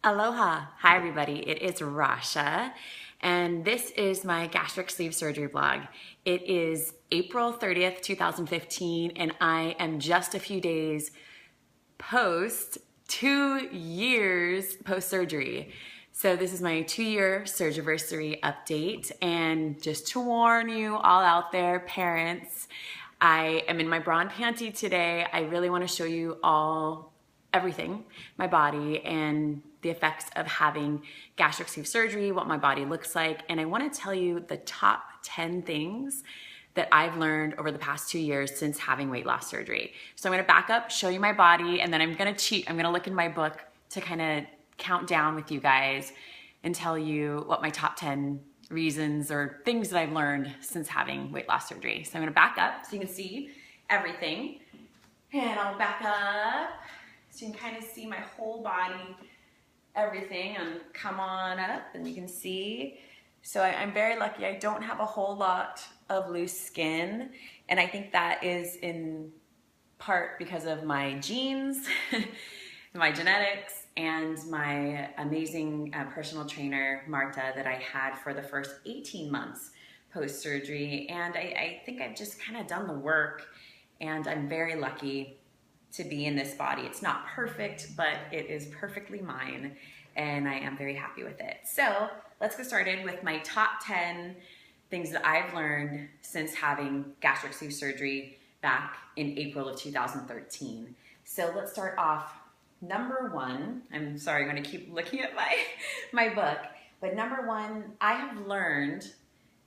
Aloha. Hi, everybody. It is Rasha, and this is my gastric sleeve surgery blog. It is April 30th, 2015, and I am just a few days post 2 years post surgery. So this is my 2-year surgiversary update, and just to warn you all out there, parents, I am in my bra and panty today. I really want to show you all everything, my body, and the effects of having gastric sleeve surgery, what my body looks like. And I want to tell you the top 10 things that I've learned over the past 2 years since having weight loss surgery. So I'm going to back up, show you my body, and then I'm going to cheat. I'm going to look in my book to kind of count down with you guys and tell you what my top 10 reasons or things that I've learned since having weight loss surgery. So I'm going to back up so you can see everything. And I'll back up so you can kind of see my whole body, everything, and come on up and you can see. So I'm very lucky. I don't have a whole lot of loose skin, and I think that is in part because of my genes, my genetics, and my amazing personal trainer, Marta, that I had for the first 18 months post-surgery. And I think I've just kind of done the work, and I'm very lucky to be in this body. It's not perfect, but it is perfectly mine, and I am very happy with it. So let's get started with my top 10 things that I've learned since having gastric sleeve surgery back in April of 2013. So let's start off. Number one, I'm sorry, I'm gonna keep looking at my book, but number one, I have learned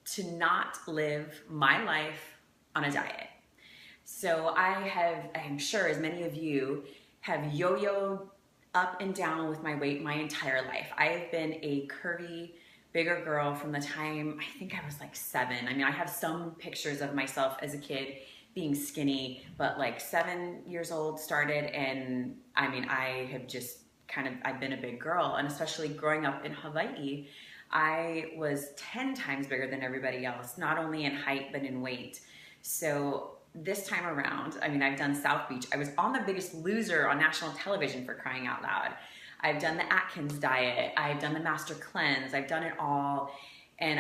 to not live my life on a diet. So I'm sure as many of you have yo-yoed up and down with my weight my entire life. I have been a curvy, bigger girl from the time I think I was like 7. I mean, I have some pictures of myself as a kid being skinny, but like 7 years old started, and I mean, I have just I've been a big girl, and especially growing up in Hawaii, I was 10 times bigger than everybody else, not only in height, but in weight. So this time around, I mean, I've done South Beach. I was on The Biggest Loser on national television, for crying out loud. I've done the Atkins diet. I've done the Master Cleanse. I've done it all. And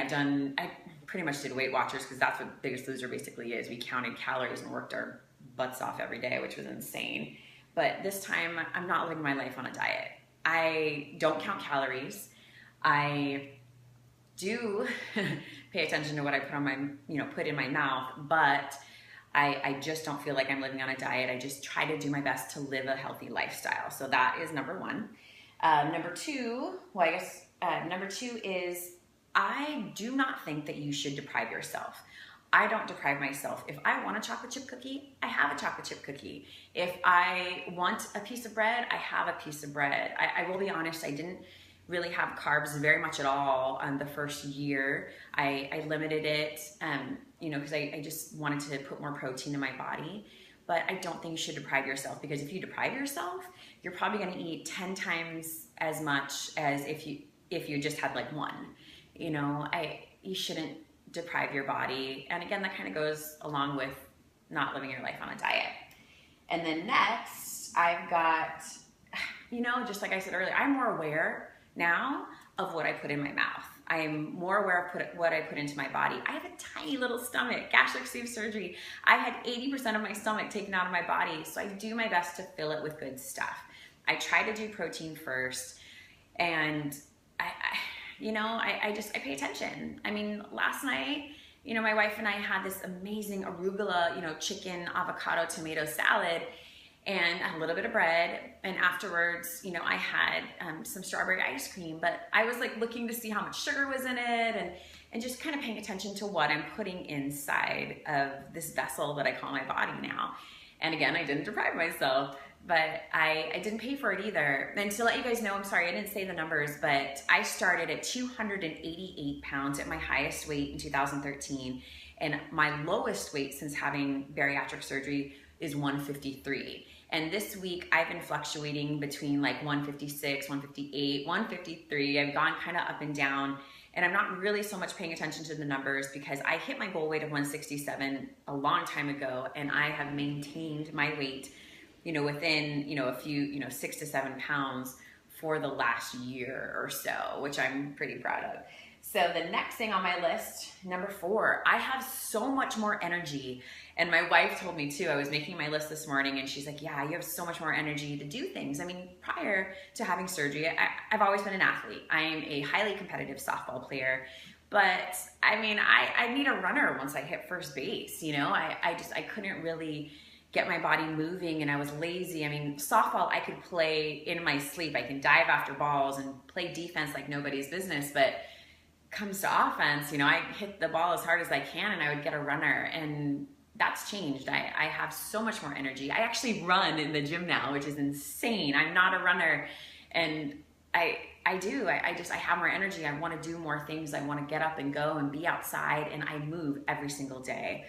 I pretty much did Weight Watchers because that's what Biggest Loser basically is. We counted calories and worked our butts off every day, which was insane. But this time, I'm not living my life on a diet. I don't count calories. I do pay attention to what I put in my mouth, but I just don't feel like I'm living on a diet. I just try to do my best to live a healthy lifestyle. So that is number one. Number two is I do not think that you should deprive yourself. I don't deprive myself. If I want a chocolate chip cookie, I have a chocolate chip cookie. If I want a piece of bread, I have a piece of bread. I will be honest, I didn't really have carbs very much at all the first year. I limited it, because I just wanted to put more protein in my body. But I don't think you should deprive yourself, because if you deprive yourself, you're probably going to eat 10 times as much as if you just had like one. You shouldn't deprive your body. And again, that kind of goes along with not living your life on a diet. And then next, I've got, just like I said earlier, I'm more aware now of what I put in my mouth. I am more aware of what I put into my body. I have a tiny little stomach, gastric sleeve surgery. I had 80% of my stomach taken out of my body, so I do my best to fill it with good stuff. I try to do protein first, and I pay attention. I mean, last night, my wife and I had this amazing arugula, chicken, avocado, tomato salad, and a little bit of bread, and afterwards, I had some strawberry ice cream, but I was like looking to see how much sugar was in it, and just kind of paying attention to what I'm putting inside of this vessel that I call my body now. And again, I didn't deprive myself, but I didn't pay for it either. And to let you guys know, I'm sorry, I didn't say the numbers, but I started at 288 pounds at my highest weight in 2013, and my lowest weight since having bariatric surgery is 153. And this week I've been fluctuating between like 156, 158, 153. I've gone kind of up and down, and I'm not really so much paying attention to the numbers because I hit my goal weight of 167 a long time ago, and I have maintained my weight, within, a few, 6 to 7 pounds for the last year or so, which I'm pretty proud of. So the next thing on my list, number 4, I have so much more energy. And my wife told me too, I was making my list this morning and she's like, yeah, you have so much more energy to do things. I mean, prior to having surgery, I've always been an athlete. I am a highly competitive softball player. But I mean, I need a runner once I hit first base, you know? I couldn't really get my body moving and I was lazy. I mean, softball, I could play in my sleep. I can dive after balls and play defense like nobody's business, but comes to offense, you know, I hit the ball as hard as I can and I would get a runner, and that's changed. I have so much more energy. I actually run in the gym now, which is insane. I'm not a runner, and I have more energy. I want to do more things. I want to get up and go and be outside, and I move every single day.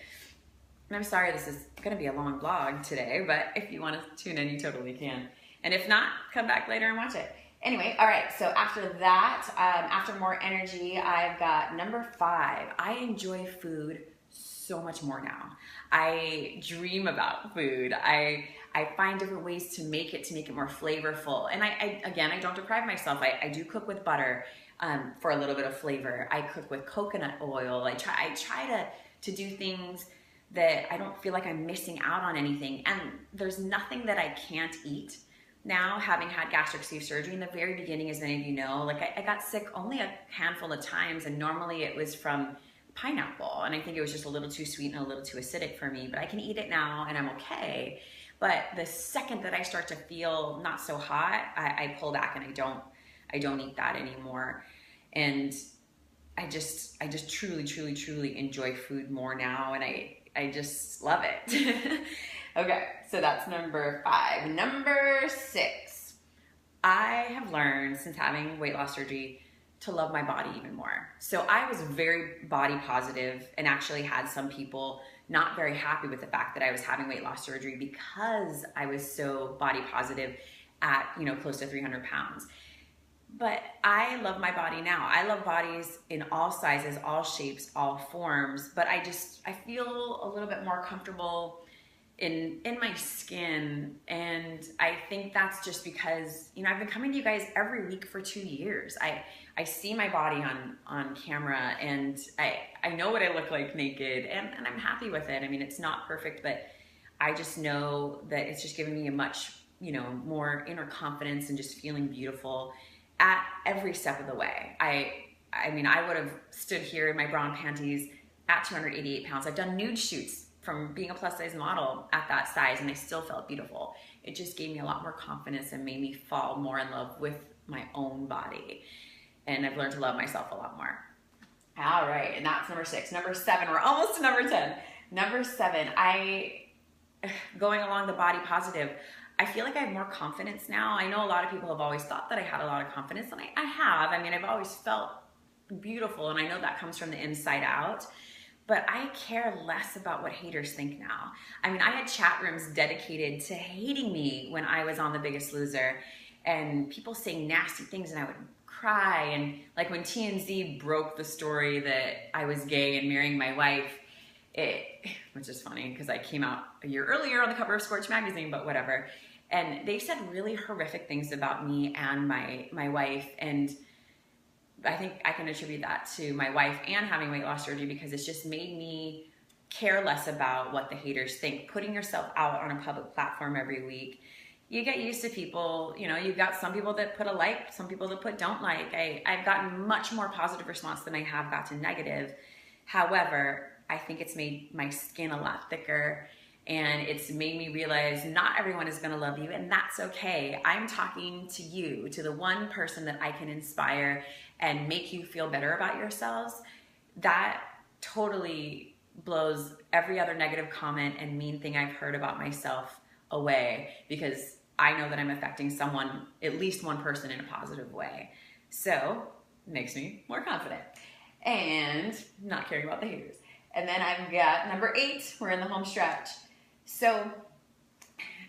And I'm sorry this is going to be a long vlog today, but if you want to tune in, you totally can. And if not, come back later and watch it. Anyway, all right, so after that, after more energy, I've got number 5. I enjoy food so much more now. I dream about food. I find different ways to make it more flavorful. And I don't deprive myself. I do cook with butter for a little bit of flavor. I cook with coconut oil. I try to do things that I don't feel like I'm missing out on anything. And there's nothing that I can't eat. Now, having had gastric sleeve surgery, in the very beginning, as many of you know, like I got sick only a handful of times, and normally it was from pineapple, and I think it was just a little too sweet and a little too acidic for me, but I can eat it now and I'm okay. But the second that I start to feel not so hot, I pull back and I don't eat that anymore. And I just truly enjoy food more now, and I just love it. Okay, so that's number 5. Number 6, I have learned since having weight loss surgery to love my body even more. So I was very body positive and actually had some people not very happy with the fact that I was having weight loss surgery because I was so body positive at, you know, close to 300 pounds. But I love my body now. I love bodies in all sizes, all shapes, all forms, but I feel a little bit more comfortable in my skin, and I think that's just because, you know, I've been coming to you guys every week for 2 years. I see my body on camera, and I know what I look like naked, and I'm happy with it. I mean, it's not perfect, but I just know that it's just given me a much, you know, more inner confidence and just feeling beautiful at every step of the way. I mean, I would have stood here in my bra and panties at 288 pounds. I've done nude shoots from being a plus size model at that size, and I still felt beautiful. It just gave me a lot more confidence and made me fall more in love with my own body. And I've learned to love myself a lot more. All right, and that's number 6. Number 7, we're almost to number 10. Number 7, going along the body positive, I feel like I have more confidence now. I know a lot of people have always thought that I had a lot of confidence, and I have. I mean, I've always felt beautiful, and I know that comes from the inside out. But I care less about what haters think now. I mean, I had chat rooms dedicated to hating me when I was on The Biggest Loser, and people saying nasty things, and I would cry. And like when TMZ broke the story that I was gay and marrying my wife, which is funny because I came out a year earlier on the cover of Scorch magazine, but whatever. And they said really horrific things about me and my wife, and I think I can attribute that to my wife and having weight loss surgery, because it's just made me care less about what the haters think. Putting yourself out on a public platform every week, you get used to people, you know, you've got some people that put a like, some people that put don't like. I've gotten much more positive response than I have gotten negative. However, I think it's made my skin a lot thicker, and it's made me realize not everyone is gonna love you, and that's okay. I'm talking to you, to the one person that I can inspire and make you feel better about yourselves. That totally blows every other negative comment and mean thing I've heard about myself away, because I know that I'm affecting someone, at least one person, in a positive way. So it makes me more confident and not caring about the haters. And then I've got number 8, we're in the home stretch. So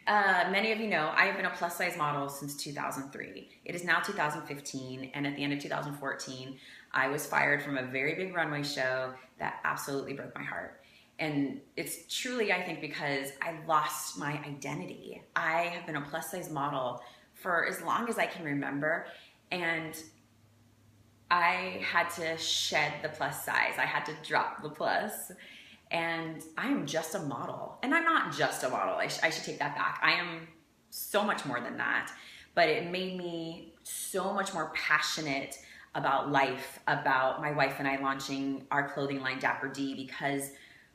many of you know I have been a plus size model since 2003. It is now 2015, and at the end of 2014, I was fired from a very big runway show that absolutely broke my heart. And it's truly, I think, because I lost my identity. I have been a plus size model for as long as I can remember. And I had to shed the plus size. I had to drop the plus. And I am just a model. And I'm not just a model. I should take that back. I am so much more than that. But it made me so much more passionate about life, about my wife and I launching our clothing line, Dapper D, because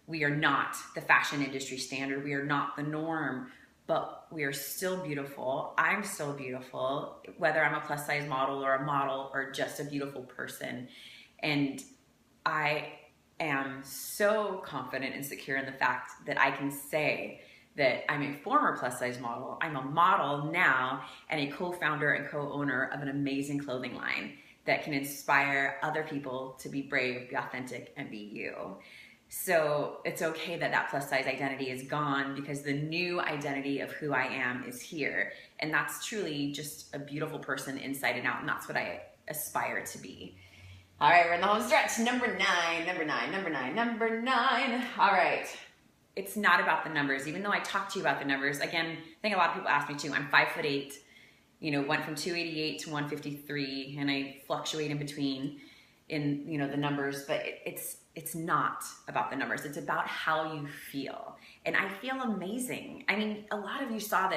we are not the fashion industry standard. We are not the norm, but we are still beautiful. I'm still beautiful, whether I'm a plus size model or just a beautiful person. And I am so confident and secure in the fact that I can say that I'm a former plus size model. I'm a model now and a co-founder and co-owner of an amazing clothing line that can inspire other people to be brave, be authentic, and be you. So it's okay that that plus size identity is gone, because the new identity of who I am is here. And that's truly just a beautiful person inside and out. And that's what I aspire to be. All right, we're in the home stretch. Number nine. All right. It's not about the numbers, even though I talk to you about the numbers. Again, I think a lot of people ask me too. I'm 5'8", went from 288 to 153, and I fluctuate in between in, the numbers, but it's not about the numbers. It's about how you feel. And I feel amazing. I mean, a lot of you saw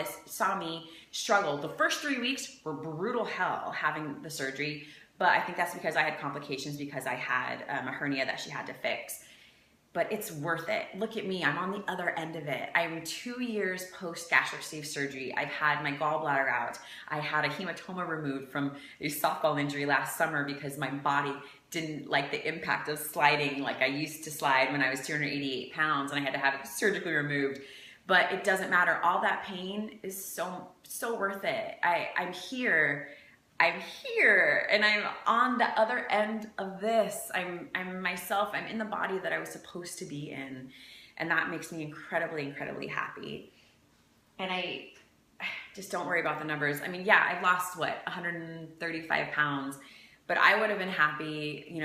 me struggle. The first 3 weeks were brutal hell having the surgery, but I think that's because I had complications because I had a hernia that she had to fix. But it's worth it. Look at me, I'm on the other end of it. I'm 2 years post gastric sleeve surgery. I've had my gallbladder out. I had a hematoma removed from a softball injury last summer because my body didn't like the impact of sliding like I used to slide when I was 288 pounds, and I had to have it surgically removed. But it doesn't matter. All that pain is so worth it. I'm here, and I'm on the other end of this. I'm myself. I'm in the body that I was supposed to be in, and that makes me incredibly, incredibly happy. And I just don't worry about the numbers. I mean, yeah, I've lost 135 pounds, but I would have been happy,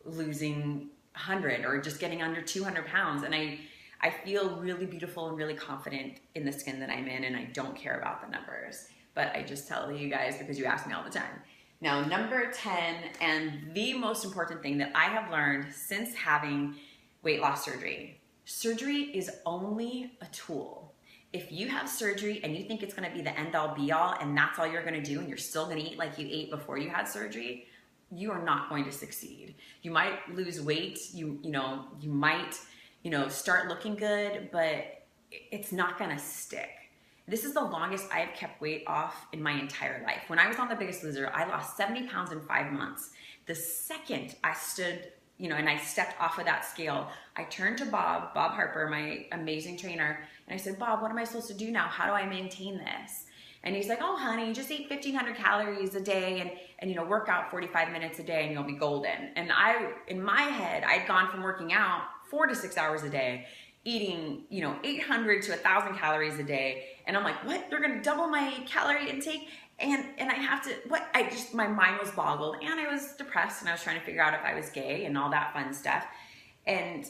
losing 100 or just getting under 200 pounds. And I feel really beautiful and really confident in the skin that I'm in, and I don't care about the numbers. But I just tell you guys because you ask me all the time. Now, number 10, and the most important thing that I have learned since having weight loss surgery. Surgery is only a tool. If you have surgery and you think it's gonna be the end all be all and that's all you're gonna do and you're still gonna eat like you ate before you had surgery, you are not going to succeed. You might lose weight, you might, start looking good, but it's not gonna stick. This is the longest I have kept weight off in my entire life. When I was on The Biggest Loser, I lost 70 pounds in 5 months. The second I stood, and I stepped off of that scale, I turned to Bob Harper, my amazing trainer, and I said, Bob, what am I supposed to do now? How do I maintain this? And he's like, oh, honey, just eat 1,500 calories a day and work out 45 minutes a day and you'll be golden. And in my head, I'd gone from working out 4 to 6 hours a day, eating, 800 to 1,000 calories a day. And I'm like, what? They're going to double my calorie intake? And I have to, what? My mind was boggled, and I was depressed, and I was trying to figure out if I was gay and all that fun stuff. And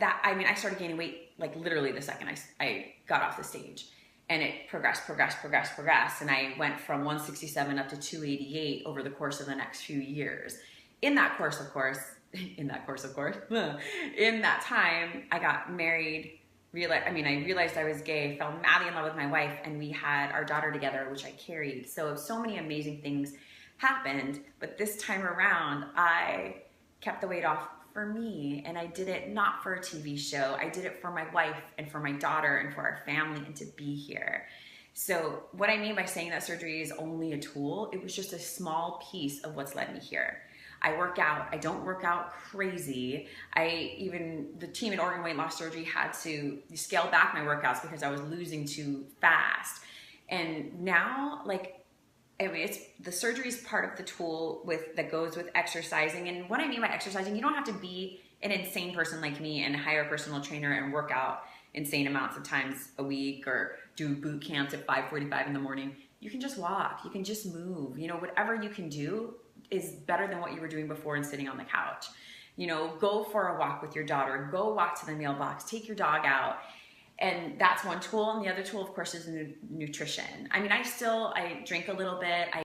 I started gaining weight like literally the second I got off the stage. And it progressed. And I went from 167 up to 288 over the course of the next few years. In that time, I got married. I realized I was gay, fell madly in love with my wife, and we had our daughter together, which I carried. So many amazing things happened. But this time around, I kept the weight off for me, and I did it not for a TV show. I did it for my wife and for my daughter and for our family and to be here. So what I mean by saying that surgery is only a tool, it was just a small piece of what's led me here. I work out. I don't work out crazy. The team at Oregon Weight Loss Surgery had to scale back my workouts because I was losing too fast. And now, the surgery is part of the tool that goes with exercising. And what I mean by exercising, you don't have to be an insane person like me and hire a personal trainer and work out insane amounts of times a week or do boot camps at 5:45 in the morning. You can just walk. You can just move. Whatever you can do is better than what you were doing before and sitting on the couch. Go for a walk with your daughter. Go walk to the mailbox. Take your dog out. And that's one tool. And the other tool, of course, is nutrition. I mean, I drink a little bit. I